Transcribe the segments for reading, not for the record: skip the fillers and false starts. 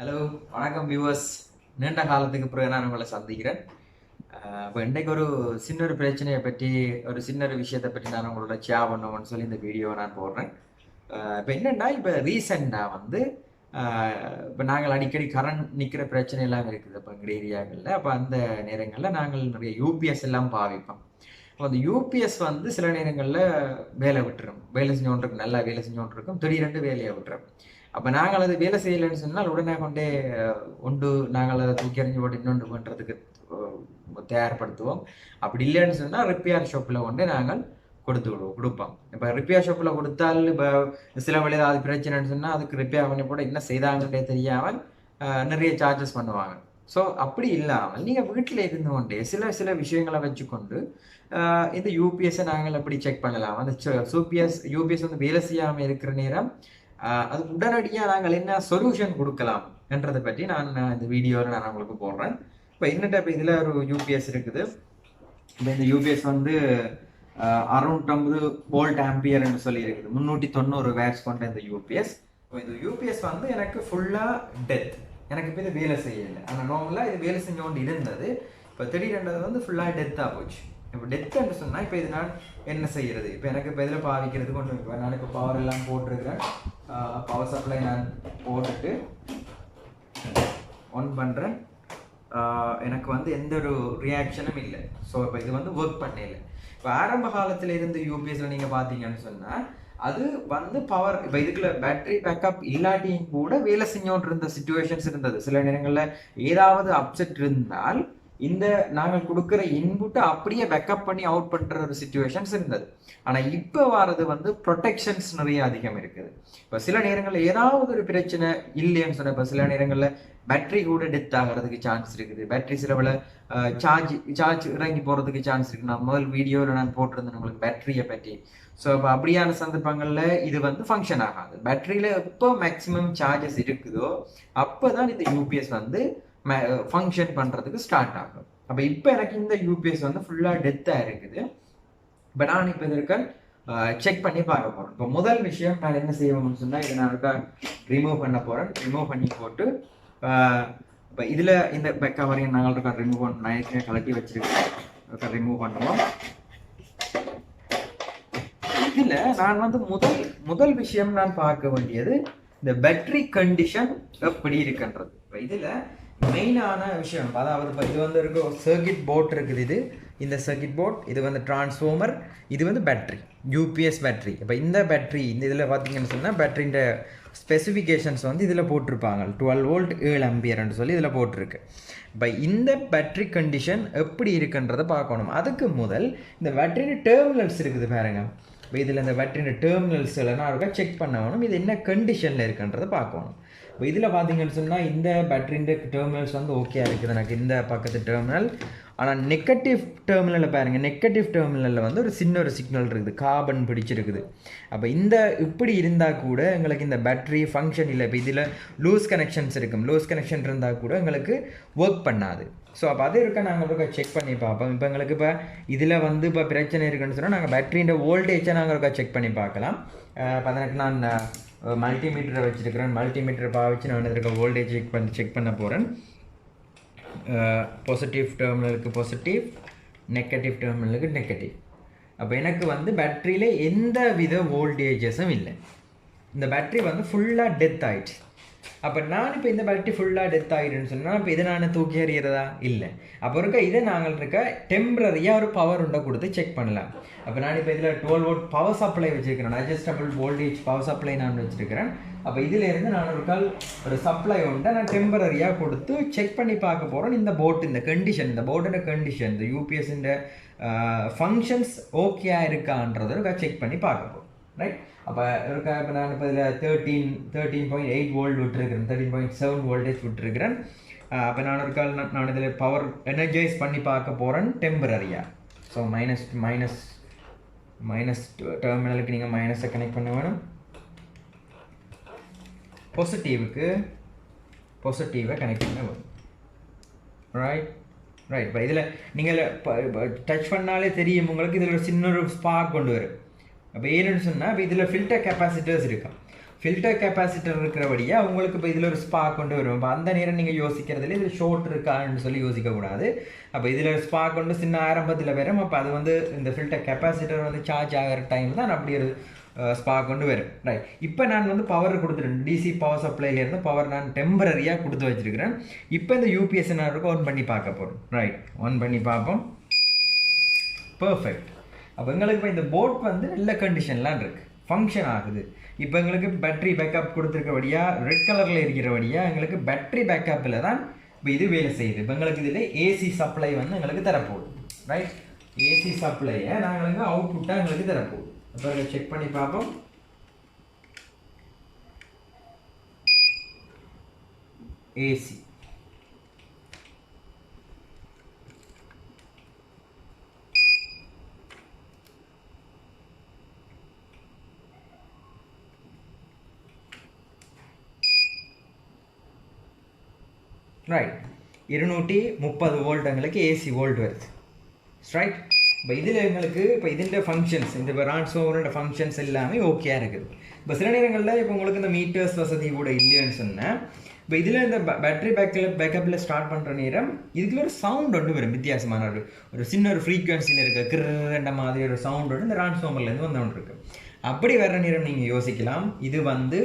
Hello, வணக்கம் viewers. நீண்ட காலத்துக்கு பிறகு நான் உங்களை சந்திக்கிறேன். இப்போ இன்றைக்கு ஒரு சின்ன ஒரு பிரச்சனையை பற்றி, ஒரு சின்ன ஒரு விஷயத்தை பற்றி நான் உங்களோட ஷேர் பண்ணுவோம்னு சொல்லி இந்த வீடியோவை நான் போடுறேன். இப்போ என்னென்னா, இப்போ ரீசெண்டாக வந்து இப்போ நாங்கள் அடிக்கடி கரண்ட் நிற்கிற பிரச்சனை எல்லாம் இருக்குது இப்போ எங்கள் ஏரியாக்களில். அப்போ அந்த நேரங்களில் நாங்கள் நிறைய யூபிஎஸ் எல்லாம் பாவிப்போம். அப்போ அந்த யூபிஎஸ் வந்து சில நேரங்களில் வேலை விட்டுரும், வேலை செஞ்சோன்றிருக்கும், நல்லா வேலை செஞ்சோன்றிருக்கும், திடீரென்று வேலையை விட்டுரும். அப்போ நாங்கள் அது வேலை செய்யலைன்னு சொன்னால் உடனே கொண்டே ஒன்று நாங்கள் அதை தூக்கி எறிஞ்சு போட்டு இன்னொன்று பண்ணுறதுக்கு தயார்படுத்துவோம். அப்படி இல்லைன்னு சொன்னால் ரிப்பேர் ஷாப்பில் கொண்டு நாங்கள் கொடுப்போம். இப்போ ரிப்பேர் ஷாப்பில் கொடுத்தால் இப்போ சில வேலை ஏதாவது பிரச்சனைன்னு சொன்னால் அதுக்கு ரிப்பேர் பண்ணி போட என்ன செய்தாங்கன்றே தெரியாமல் நிறைய சார்ஜஸ் பண்ணுவாங்க. ஸோ அப்படி இல்லாமல் நீங்கள் வீட்டில் இருந்து கொண்டே சில சில விஷயங்களை வச்சுக்கொண்டு இந்த யூபிஎஸ்ஸை நாங்கள் எப்படி செக் பண்ணலாம். அந்த யூபிஎஸ் வந்து வேலை செய்யாமல் இருக்கிற நேரம் அது உடனடியாக நாங்கள் என்ன சொல்யூஷன் கொடுக்கலாம் என்றதை பற்றி நான் இந்த வீடியோவில் நான் உங்களுக்கு போடுறேன். இப்போ என்னட்ட இப்போ இதில் ஒரு யூபிஎஸ் இருக்குது. இப்போ இந்த யூபிஎஸ் வந்து 650 வோல்ட் ஆம்பியர்னு சொல்லி இருக்குது. 390 வேட்ஸ் கொண்ட இந்த யூபிஎஸ். இப்போ இந்த யூபிஎஸ் வந்து எனக்கு ஃபுல்லாக டெத், எனக்கு இப்போ இது வேலை செய்யலை. ஆனால் நார்மலாக இது வேலை செஞ்சு கொண்டு இருந்தது. இப்போ திடீரென்றது வந்து ஃபுல்லாக டெத்தாக போச்சு. இப்போ டெத்துன்னு சொன்னால் இப்போ இது நான் என்ன செய்கிறது? இப்போ எனக்கு இப்போ இதில் பாவிக்கிறது கொண்டு வைப்பேன். நான் இப்போ பவர் எல்லாம் போட்டிருக்கிறேன். பவர் சப்ளை நான் போட்டுட்டு ஆன் பண்ணுறேன். எனக்கு வந்து எந்த ஒரு ரியாக்ஷனும் இல்லை. ஸோ இப்போ இது வந்து ஒர்க் பண்ணல. இப்போ ஆரம்ப காலத்தில் இருந்து யூபிஎஸ்ல நீங்கள் பார்த்தீங்கன்னு சொன்னால் அது வந்து பவர், இப்போ இதுக்குள்ள பேட்டரி பேக்கப் இல்லாட்டியும் கூட வேலை செஞ்சோன்று இருந்த சிச்சுவேஷன்ஸ் இருந்தது. சில நேரங்களில் ஏதாவது அப்செட் இருந்தால் இந்த நாங்கள் கொடுக்குற இன்புட்டை அப்படியே பேக்கப் பண்ணி அவுட் பண்ணுற ஒரு சிச்சுவேஷன்ஸ் இருந்தது. ஆனால் இப்போ வர்றது வந்து ப்ரொடெக்ஷன்ஸ் நிறைய அதிகம் இருக்குது. இப்போ சில நேரங்களில் ஏதாவது ஒரு பிரச்சனை இல்லைன்னு சொன்ன, இப்போ சில நேரங்களில் பேட்டரி கூட டெத் ஆகிறதுக்கு சான்ஸ் இருக்குது. பேட்டரி சிலவில் சார்ஜ் இறங்கி போகிறதுக்கு சான்ஸ் இருக்குது. நான் முதல் வீடியோவில் நான் போட்டிருந்தேன் உங்களுக்கு பேட்டரியை பற்றி. ஸோ இப்போ அப்படியான சந்தர்ப்பங்களில் இது வந்து ஃபங்க்ஷன் ஆகாது. பேட்டரியில் எப்போ மேக்ஸிமம் சார்ஜஸ் இருக்குதோ அப்போ தான் இந்த யூபிஎஸ் வந்து ஃபங்க்ஷன் பண்ணுறதுக்கு ஸ்டார்ட் ஆகும். அப்போ இப்போ எனக்கு இந்த யூபிஎஸ் வந்து ஃபுல்லாக டெத்தாக இருக்குது. இப்போ நான் இப்போ இதற்கு செக் பண்ணி பார்க்க போகிறேன். இப்போ முதல் விஷயம் நான் என்ன செய்யணும்னு சொன்னால், இதை நான் இருக்கா ரிமூவ் பண்ண போகிறேன். ரிமூவ் பண்ணி போட்டு இப்போ இதில் இந்த கவரையும் நாங்கள் இருக்கா ரிமூவ் பண்ண நைட்டே கலட்டி வச்சுருக்கேன். ரிமூவ் பண்ணுவோம். இதில் நான் வந்து முதல் விஷயம் நான் பார்க்க வேண்டியது இந்த பேட்டரி கண்டிஷன் எப்படி இருக்குன்றது. இப்போ இதில் மெயினான விஷயம், அதாவது இப்போ இது வந்து இருக்க சர்க்கிட் போர்ட் இருக்குது. இந்த சர்க்கிட் போர்ட், இது வந்து டிரான்ஸ்ஃபார்மர், இது வந்து பேட்ரி, யூபிஎஸ் பேட்ரி. இப்போ இந்த பேட்ரி இந்த இதில் பார்த்தீங்கன்னு சொன்னால் பேட்டரின்ற ஸ்பெசிஃபிகேஷன்ஸ் வந்து இதில் போட்டிருப்பாங்க. 12 வோல்ட் 7 ஆம்பியர்னு சொல்லி இதில் போட்டிருக்கு. இப்போ இந்த பேட்ரி கண்டிஷன் எப்படி இருக்குன்றதை பார்க்கணும். அதுக்கு முதல் இந்த பேட்டரியின் டெர்மினல்ஸ் இருக்குது பாருங்க. இப்போ இதில் இந்த பேட்டரியின் டெர்மினல்ஸ் எல்லாம் இருக்கா செக் பண்ணணும். இது என்ன கண்டிஷனில் இருக்குன்றதை பார்க்கணும். இப்போ இதில் பார்த்தீங்கன்னு சொன்னால் இந்த பேட்டரியின் டெர்மினல்ஸ் வந்து ஓகே இருக்குது எனக்கு, இந்த பக்கத்து டெர்மினல். ஆனால் நெகட்டிவ் டெர்மினலில் பாருங்கள், நெகட்டிவ் டெர்மினலில் வந்து ஒரு சின்ன ஒரு சிக்னல் இருக்குது, கார்பன் பிடிச்சிருக்குது. அப்போ இந்த இப்படி இருந்தால் கூட எங்களுக்கு இந்த பேட்டரி ஃபங்க்ஷன் இல்லை. இப்போ இதில் லூஸ் கனெக்ஷன்ஸ் இருக்கும், லூஸ் கனெக்ஷன் இருந்தால் கூட எங்களுக்கு ஒர்க் பண்ணாது. ஸோ அப்போ அது இருக்க நாங்கள் இருக்க செக் பண்ணி பார்ப்போம். இப்போ எங்களுக்கு இப்போ இதில் வந்து இப்போ பிரச்சனை இருக்குன்னு சொன்னால் நாங்கள் பேட்டரியின் வோல்டேஜை நாங்கள் இருக்க செக் பண்ணி பார்க்கலாம். இப்போ எனக்கு நான் மல்டிமீட்டரை வச்சுருக்கிறேன். மல்டிமீட்டரை பாவிச்சு நான் இருக்க வோல்டேஜ் செக் பண்ண போகிறேன். பாசிட்டிவ் டெர்மினலுக்கு பாசிட்டிவ், நெகட்டிவ் டெர்மினலுக்கு நெகட்டிவ். அப்போ எனக்கு வந்து பேட்டரியில் எந்த வித வோல்டேஜஸும் இல்லை. இந்த பேட்டரி வந்து ஃபுல்லாக டெத் ஆகிடுச்சு. அப்போ நான் இப்போ இந்த பேட்டரி ஃபுல்லாக டெத் ஆகிடுன்னு சொன்னால் இப்போ இதை நான் தூக்கி எறிகிறதா இல்லை. அப்போ இதை நாங்கள் டெம்பரரியாக ஒரு பவர் உண்டை கொடுத்து செக் பண்ணலாம். அப்போ நான் இப்போ இதில் 12 வோல்ட் பவர் சப்ளை வச்சுருக்கிறேன், அட்ஜஸ்டபிள் வோல்டேஜ் பவர் சப்ளை நான் வச்சுருக்கிறேன். அப்போ இதிலேருந்து நான் ஒரு சப்ளை உண்டை நான் டெம்பரரியாக கொடுத்து செக் பண்ணி பார்க்க போகிறேன். இந்த போர்ட், இந்த கண்டிஷன், இந்த போர்டோட கண்டிஷன், இந்த யூபிஎஸ்ஸின் ஃபங்க்ஷன்ஸ் ஓகேயாக இருக்கான்றதை செக் பண்ணி பார்க்க போகிறோம். ரைட். அப்போ இப்போ நான் இப்போ இதில் 13.8 வோல்ட் விட்டுருக்கிறேன், 13.7 வோல்டேஜ் விட்டுருக்கிறேன். அப்போ நான் இதில் பவர் எனர்ஜைஸ் பண்ணி பார்க்க போகிறேன் டெம்பரரியாக. ஸோ மைனஸ் டெர்மினலுக்கு நீங்கள் மைனஸை கனெக்ட் பண்ண வேணும். பாசிட்டிவை கனெக்ட் பண்ண வேணும். ரைட். இப்போ இதில் நீங்கள் டச் பண்ணாலே தெரியும் உங்களுக்கு, இதில் ஒரு சின்ன ஒரு ஸ்பார்க் கொண்டு வரும். அப்போ ஏன்னு சொன்னால் இப்போ இதில் ஃபில்டர் கெப்பாசிட்டர்ஸ் இருக்கும். ஃபில்டர் கெப்பாசிட்டர் இருக்கிறபடியா உங்களுக்கு இப்போ இதில் ஒரு ஸ்பார்க் கொண்டு வரும். இப்போ அந்த நேரம் நீங்கள் யோசிக்கிறதுல இது ஷோர்ட் இருக்கான்னு சொல்லி யோசிக்கக்கூடாது. அப்போ இதில் ஸ்பார்க் கொண்டு சின்ன ஆரம்பத்தில் வரும். அப்போ அது வந்து இந்த ஃபில்டர் கெப்பாசிட்டர் வந்து சார்ஜ் ஆகிற டைம் தான் அப்படி ஒரு ஸ்பார்க் கொண்டு வரும். ரைட், இப்போ நான் வந்து பவர் கொடுத்துருக்கேன். டிசி பவர் சப்ளைலேருந்து பவர் நான் டெம்பரரியாக கொடுத்து வச்சுருக்கிறேன். இப்போ இந்த யூபிஎஸ் நான் ஆன் பண்ணி பார்க்க போகிறோம். ரைட், ஆன் பண்ணி பார்ப்போம். பர்ஃபெக்ட். அப்போ எங்களுக்கு இப்போ இந்த போட் வந்து நல்ல கண்டிஷன்லாம் இருக்குது, ஃபங்க்ஷன் ஆகுது. இப்போ எங்களுக்கு பேட்டரி பேக்கப் கொடுத்துருக்கபடியாக ரெட் கலரில் இருக்கிறபடியாக எங்களுக்கு பேட்டரி பேக்கப்பில் தான் இப்போ இது வேலை செய்யுது. இப்போ எங்களுக்கு இதில் ஏசி சப்ளை வந்து எங்களுக்கு தரப்போகுது. ரைட், ஏசி சப்ளையை நாங்கள் அவுட்புட்டாக எங்களுக்கு தரப்போகுது. இப்போ செக் பண்ணி பார்ப்போம். ஏசி ரைட், 230 வோல்ட் எங்களுக்கு ஏசி வோல்ட் வருது. ரைட், இப்போ இதில் எங்களுக்கு இப்போ இதில் ஃபங்க்ஷன்ஸ் இந்த ரான்சோவரோட ஃபங்க்ஷன்ஸ் எல்லாமே ஓகேயாக இருக்குது. இப்போ சில நேரங்களில் இப்போ உங்களுக்கு இந்த மீட்டர்ஸ் வசதி கூட இல்லைன்னு சொன்னேன். இப்போ இதில் இந்த பேட்டரி பேக்கப்பில் ஸ்டார்ட் பண்ணுற நேரம் இதுக்குள்ள ஒரு சவுண்ட் ஒன்று வரும், வித்தியாசமான ஒரு சின்ன ஒரு ஃப்ரீக்வன்சியில் இருக்க கிரண்ட மாதிரி ஒரு சவுண்ட் ஒன்று இந்த ரான்சோவர்லேருந்து வந்து ஒன்று இருக்குது. அப்படி வர்ற நேரம் நீங்கள் யோசிக்கலாம், இது வந்து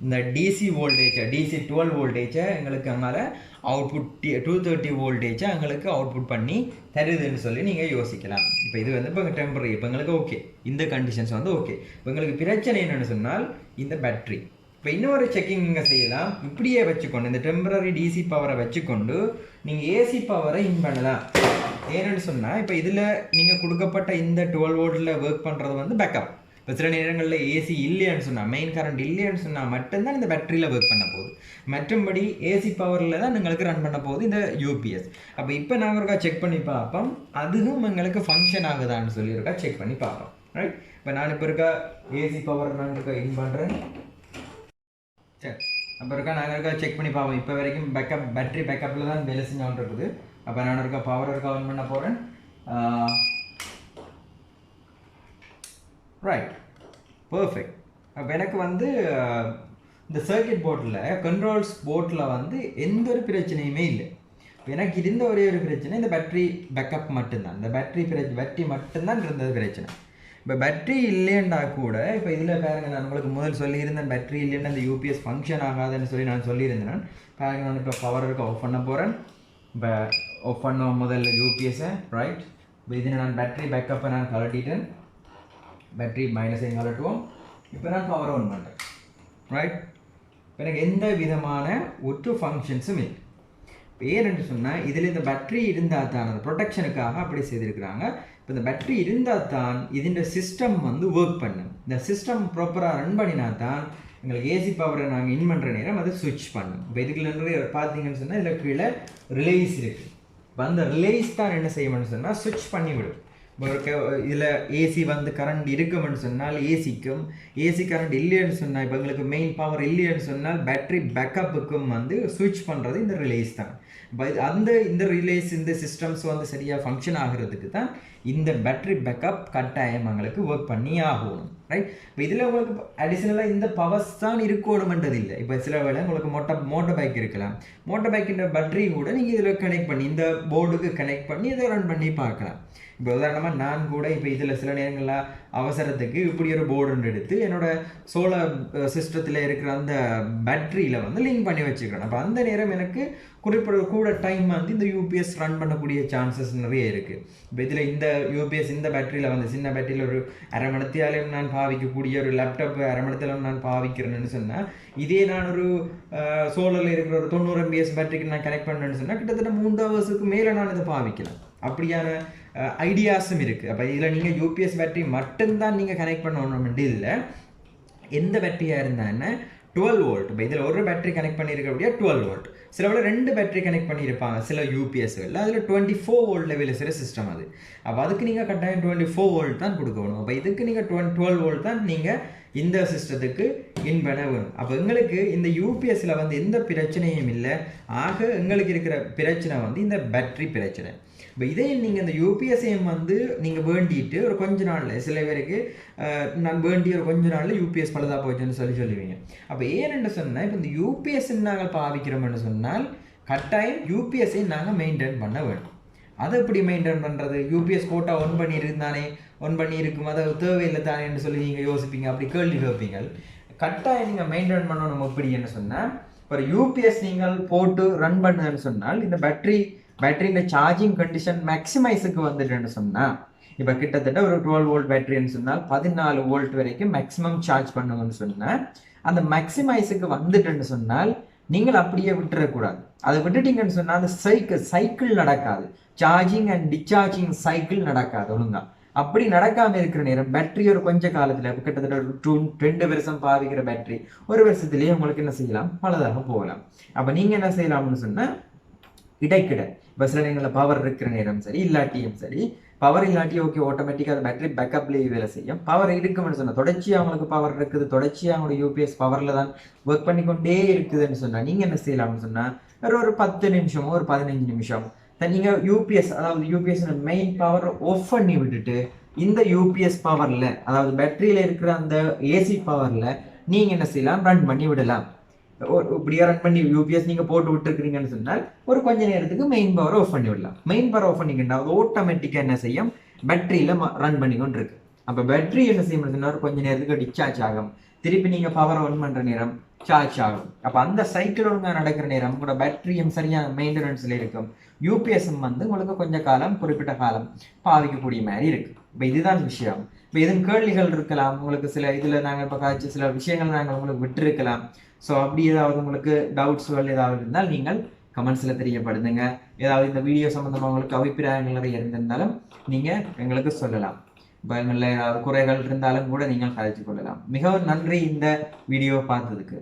இந்த டிசி வோல்டேஜை டிசி 12 வோல்டேஜை எங்களுக்கு அங்கே அவுட்புட் 230 வோல்டேஜை எங்களுக்கு அவுட்புட் பண்ணி தருதுன்னு சொல்லி நீங்கள் யோசிக்கலாம். இப்போ இது வந்து இப்போ டெம்பரரி, இப்போ எங்களுக்கு ஓகே, இந்த கண்டிஷன்ஸ் வந்து ஓகே. இப்போ எங்களுக்கு பிரச்சனை என்னென்னு சொன்னால் இந்த பேட்ரி. இப்போ இன்னொரு செக்கிங் நீங்கள் செய்யலாம். இப்படியே வச்சுக்கொண்டு இந்த டெம்பரரி டிசி பவரை வச்சுக்கொண்டு நீங்கள் ஏசி பவரை இன் பண்ணலாம். ஏன்னு சொன்னால் இப்போ இதில் நீங்கள் கொடுக்கப்பட்ட இந்த 12 வோல்ட்டில் ஒர்க் பண்ணுறது வந்து பேக்கப். இப்போ சில நேரங்களில் ஏசி இல்லைன்னு சொன்னால், மெயின் கரண்ட் இல்லைன்னு சொன்னால் மட்டும்தான் இந்த பேட்டரியில் ஒர்க் பண்ண போகுது. மற்றபடி ஏசி பவரில் தான் எங்களுக்கு ரன் பண்ண போகுது இந்த யூபிஎஸ். அப்போ இப்போ நாங்கள் இருக்கா செக் பண்ணி பார்ப்போம், அதுவும் எங்களுக்கு ஃபங்க்ஷன் ஆகுதான்னு சொல்லி இருக்கா செக் பண்ணி பார்ப்போம். ரைட், இப்போ நான் இப்போ இருக்கா ஏசி பவர் நான் இருக்கா இன் பண்ணுறேன். சரி, அப்போ இருக்கா நாங்கள் இருக்கா செக் பண்ணி பார்ப்போம். இப்போ வரைக்கும் பேட்டரி பேக்கப்பில் தான் வேலை செஞ்சோன்னு இருக்குது. அப்போ நான் இருக்கா பவர் இருக்கா ஆன் பண்ண போகிறேன். Right, perfect. அப்போ எனக்கு வந்து இந்த சர்க்கியூட் போர்டில் கண்ட்ரோல்ஸ் போர்ட்டில் வந்து எந்த ஒரு பிரச்சனையுமே இல்லை. இப்போ எனக்கு இருந்த ஒரே ஒரு பிரச்சனை இந்த பேட்டரி பேக்கப் மட்டும்தான். இந்த பேட்டரி மட்டும்தான் இருந்தது பிரச்சனை. இப்போ பேட்டரி இல்லைன்னா கூட இப்போ இதில் பாருங்கள், நான் உங்களுக்கு முதல் சொல்லியிருந்தேன் பேட்டரி இல்லைன்னா இந்த யூபிஎஸ் ஃபங்க்ஷன் ஆகாதுன்னு சொல்லி நான் சொல்லியிருந்தேன். பாருங்கள், நான் இப்போ பவர் இருக்க ஆஃப் பண்ண போகிறேன். இப்போ ஆஃப் பண்ண முதல்ல யூபிஎஸ்ஸை. ரைட், இப்போ இதில் நான் பேட்டரி பேக்கப்பை நான் கலட்டிட்டேன். பேட்டரி மைனஸையும் கலட்டுவோம். இப்போ நான் பவர் ஆன் பண்ணுறேன். ரைட், இப்போ எனக்கு எந்த விதமான ஒற்று ஃபங்க்ஷன்ஸும் இல்லை. இப்போ ஏன்னு சொன்னால் இதில் இந்த பேட்டரி இருந்தால் தான் அந்த ப்ரொடெக்ஷனுக்காக அப்படி செய்திருக்கிறாங்க. இப்போ இந்த பேட்டரி இருந்தால் தான் இதுன்ற சிஸ்டம் வந்து ஒர்க் பண்ணும். இந்த சிஸ்டம் ப்ராப்பராக ரன் பண்ணினா தான் எங்களுக்கு ஏசி பவரை நாங்கள் இன் பண்ணுற நேரம் அதை ஸ்விட்ச் பண்ணும். இப்போ இதுக்குள்ள பார்த்தீங்கன்னு சொன்னால் இதில் கீழே ரிலேஸ் இருக்குது. இப்போ அந்த ரிலேஸ் தான் என்ன செய்யணும்னு சொன்னால் ஸ்விட்ச் பண்ணிவிடும். இதில் ஏசி வந்து கரண்ட் இருக்குமென்னு சொன்னால் ஏசிக்கும், ஏசி கரண்ட் இல்லைன்னு சொன்னால் இப்போ எங்களுக்கு மெயின் பவர் இல்லைன்னு சொன்னால் பேட்டரி பேக்கப்புக்கும் வந்து ஸ்விட்ச் பண்ணுறது இந்த ரிலேஸ் தான். இந்த ரிலேஸ் இந்த சிஸ்டம்ஸ் வந்து சரியாக ஃபங்க்ஷன் ஆகிறதுக்கு தான் இந்த பேட்டரி பேக்கப் கட்டாயம் எங்களுக்கு ஒர்க் பண்ணி ஆகணும். ரைட், இப்போ இதில் உங்களுக்கு அடிஷ்னலாக இந்த பவர்ஸ் தான் இருக்கணுமென்றது இல்லை. இப்போ சில வேளை உங்களுக்கு மோட்டர் பைக் இருக்கலாம். மோட்டர் பைக்கின்ற பேட்டரி கூட நீங்கள் இதில் கனெக்ட் பண்ணி இந்த போர்டுக்கு கனெக்ட் பண்ணி இதை ரன் பண்ணி பார்க்கலாம். இப்போ உதாரணமாக நான் கூட இப்போ இதில் சில நேரங்களில் அவசரத்துக்கு இப்படி ஒரு போர்டு எடுத்து என்னோடய சோலார் சிஸ்டத்தில் இருக்கிற அந்த பேட்டரியில் வந்து லிங்க் பண்ணி வச்சுக்கிறேன். அப்போ அந்த நேரம் எனக்கு கூட டைம் வந்து இந்த யூபிஎஸ் ரன் பண்ணக்கூடிய சான்சஸ் நிறைய இருக்குது. இப்போ இதில் இந்த யூபிஎஸ் இந்த பேட்டரியில் வந்து சின்ன பேட்டரியில் ஒரு அரை மணித்தியாலையும் நான் பாவிக்கக்கூடிய ஒரு லேப்டாப் அரை மணித்தியாலும் நான் பாவிக்கிறேன்னு சொன்னால், இதே நான் ஒரு சோலரில் இருக்கிற ஒரு 90 MAH பேட்டரிக்கு நான் கனெக்ட் பண்ணேன்னு சொன்னால் கிட்டத்தட்ட 3 ஹவர்ஸுக்கு மேலே நான் இதை பாவிக்கலாம். அப்படியான ஐடியாஸும் இருக்குது. அப்போ இதில் நீங்கள் யூபிஎஸ் பேட்டரி மட்டும்தான் நீங்கள் கனெக்ட் பண்ணணும்னு இல்லை, எந்த பேட்டரியாக இருந்தால் 12 வோல்ட். இப்போ இதில் ஒரு பேட்டரி கனெக்ட் பண்ணியிருக்க அப்படியே 12 வோல்ட். சில வேளை 2 பேட்டரி கனெக்ட் பண்ணியிருப்பாங்க சில யூபிஎஸ்களில், அதில் 24 வோல்ட் லெவலில் சில சிஸ்டம் அது. அப்போ அதுக்கு நீங்கள் கட்டாயம் 24 வோல்ட் தான் கொடுக்கணும். அப்போ இதுக்கு நீங்கள் 12 வோல்ட் தான் நீங்கள் இந்த சிஸ்டத்துக்கு இன் பண்ண வேணும். அப்போ எங்களுக்கு இந்த யூபிஎஸ்சில் வந்து எந்த பிரச்சனையும் இல்லை. ஆக எங்களுக்கு இருக்கிற பிரச்சனை வந்து இந்த பேட்டரி பிரச்சனை. இப்போ இதே நீங்கள் இந்த யூபிஎஸ்ஐஎம் வந்து நீங்கள் வேண்டிட்டு ஒரு கொஞ்ச நாளில் சில பேருக்கு நான் வேண்டி ஒரு கொஞ்ச நாளில் யூபிஎஸ் பழுதாக போச்சுன்னு சொல்லுவீங்க. அப்போ ஏன்னு சொன்னால் இப்போ இந்த யூபிஎஸ் நாங்கள் பாவிக்கிறோம்னு சொன்னால் கட்டாயம் யூபிஎஸ்ஐ நாங்கள் மெயின்டைன் பண்ண வேணும். அதை எப்படி மெயின்டைன் பண்ணுறது? யூபிஎஸ் கோட்டா ஒன் பண்ணியிருந்தானே, ஒன் பண்ணியிருக்கும், அதை தேவையில்லை தானேன்னு சொல்லி நீங்கள் யோசிப்பீங்க, அப்படி கேள்வி கேட்பீங்க. கட்டாயம் நீங்கள் மெயின்டைன் பண்ணணும். எப்படின்னு சொன்னால் ஒரு யூபிஎஸ் நீங்கள் போட்டு ரன் பண்ணுதுன்னு சொன்னால் இந்த பேட்டரியின் சார்ஜிங் கண்டிஷன் மேக்ஸிமைஸுக்கு வந்துட்டுன்னு சொன்னால் இப்போ கிட்டத்தட்ட ஒரு 12 வோல்ட் பேட்டரின்னு சொன்னால் 14 வோல்ட் வரைக்கும் மேக்ஸிமம் சார்ஜ் பண்ணுங்கன்னு சொன்னால் அந்த மேக்ஸிமைஸுக்கு வந்துட்டுன்னு சொன்னால் நீங்கள் அப்படியே விட்டுறக்கூடாது. அதை விட்டுட்டீங்கன்னு சொன்னால் அந்த சைக்கிள் நடக்காது, சார்ஜிங் அண்ட் டிஸ்சார்ஜிங் சைக்கிள் நடக்காது ஒழுங்கா. அப்படி நடக்காம இருக்கிற நேரம் பேட்டரி ஒரு கொஞ்ச காலத்துல கிட்டத்தட்ட ஒரு 2 வருஷம் பாவிக்கிற பேட்டரி ஒரு வருஷத்துலயே உங்களுக்கு என்ன செய்யலாம், பலதாக போகலாம். அப்ப நீங்க என்ன செய்யலாம்னு சொன்னா இடைக்கிட இப்போ சில நேரங்களில் பவர் இருக்கிற நேரம் சரி இல்லாட்டியும் சரி, பவர் இல்லாட்டி ஓகே ஆட்டோமேட்டிக்காக அந்த பேட்டரி பேக்கப்லேயே வேலை செய்யும். பவர் இருக்குன்னு சொன்னால் தொடர்ச்சியாக அவங்களுக்கு பவர் இருக்குது, தொடர்ச்சியாக அவங்களோட யூபிஎஸ் பவரில் தான் ஒர்க் பண்ணிக்கொண்டே இருக்குதுன்னு சொன்னால் நீங்கள் என்ன செய்யலாம்னு சொன்னால் ஒரு 10 நிமிஷமோ ஒரு 15 நிமிஷம் நீங்கள் யூபிஎஸ் அதாவது யூபிஎஸ் மெயின் பவர் ஆஃப் பண்ணி விட்டுட்டு இந்த யூபிஎஸ் பவரில் அதாவது பேட்டரியில் இருக்கிற அந்த ஏசி பவரில் நீங்கள் என்ன செய்யலாம், ரன் பண்ணி விடலாம். இப்படியா ரன் பண்ணி யூபிஎஸ் நீங்கள் போட்டு விட்டுருக்கிறீங்கன்னு சொன்னால் ஒரு கொஞ்ச நேரத்துக்கு மெயின் பவர் ஆஃப் பண்ணி விடலாம். மெயின் பவர் ஆஃப் பண்ணிக்கிட்டா அது ஆட்டோமேட்டிக்காக என்ன செய்யும், பேட்டரியில் ரன் பண்ணி கொண்டு இருக்கு. அப்போ பேட்டரி என்ன செய்யணும்னு சொன்னால் ஒரு கொஞ்ச நேரத்துக்கு டிஸ்சார்ஜ் ஆகும், திருப்பி நீங்கள் பவர் ஆன் பண்ணுற நேரம் சார்ஜ் ஆகும். அப்போ அந்த சைக்கிள் ஒழுங்காக நடக்கிற நேரம் உங்களோட பேட்டரியும் சரியான மெயின்டெனன்ஸில் இருக்கும், யூபிஎஸ்ஸும் வந்து உங்களுக்கு கொஞ்சம் காலம் குறிப்பிட்ட காலம் பாவிக்கக்கூடிய மாதிரி இருக்கு. இப்போ இதுதான் விஷயம். இப்போ எதுவும் கேள்விகள் இருக்கலாம் உங்களுக்கு, சில இதில் நாங்கள் இப்போ காய்ச்சி சில விஷயங்கள் நாங்கள் உங்களுக்கு விட்டுருக்கலாம். ஸோ அப்படி ஏதாவது உங்களுக்கு டவுட்ஸ்கள் ஏதாவது இருந்தால் நீங்கள் கமெண்ட்ஸில் தெரியப்படுத்துங்க. ஏதாவது இந்த வீடியோ சம்மந்தமாக உங்களுக்கு அபிப்பிராயங்கள் நிறைய இருந்திருந்தாலும் நீங்கள் எங்களுக்கு சொல்லலாம். இப்போ எங்களில் ஏதாவது குறைகள் இருந்தாலும் கூட நீங்கள் கதைச்சு கொள்ளலாம். மிகவும் நன்றி இந்த வீடியோ பார்த்ததுக்கு.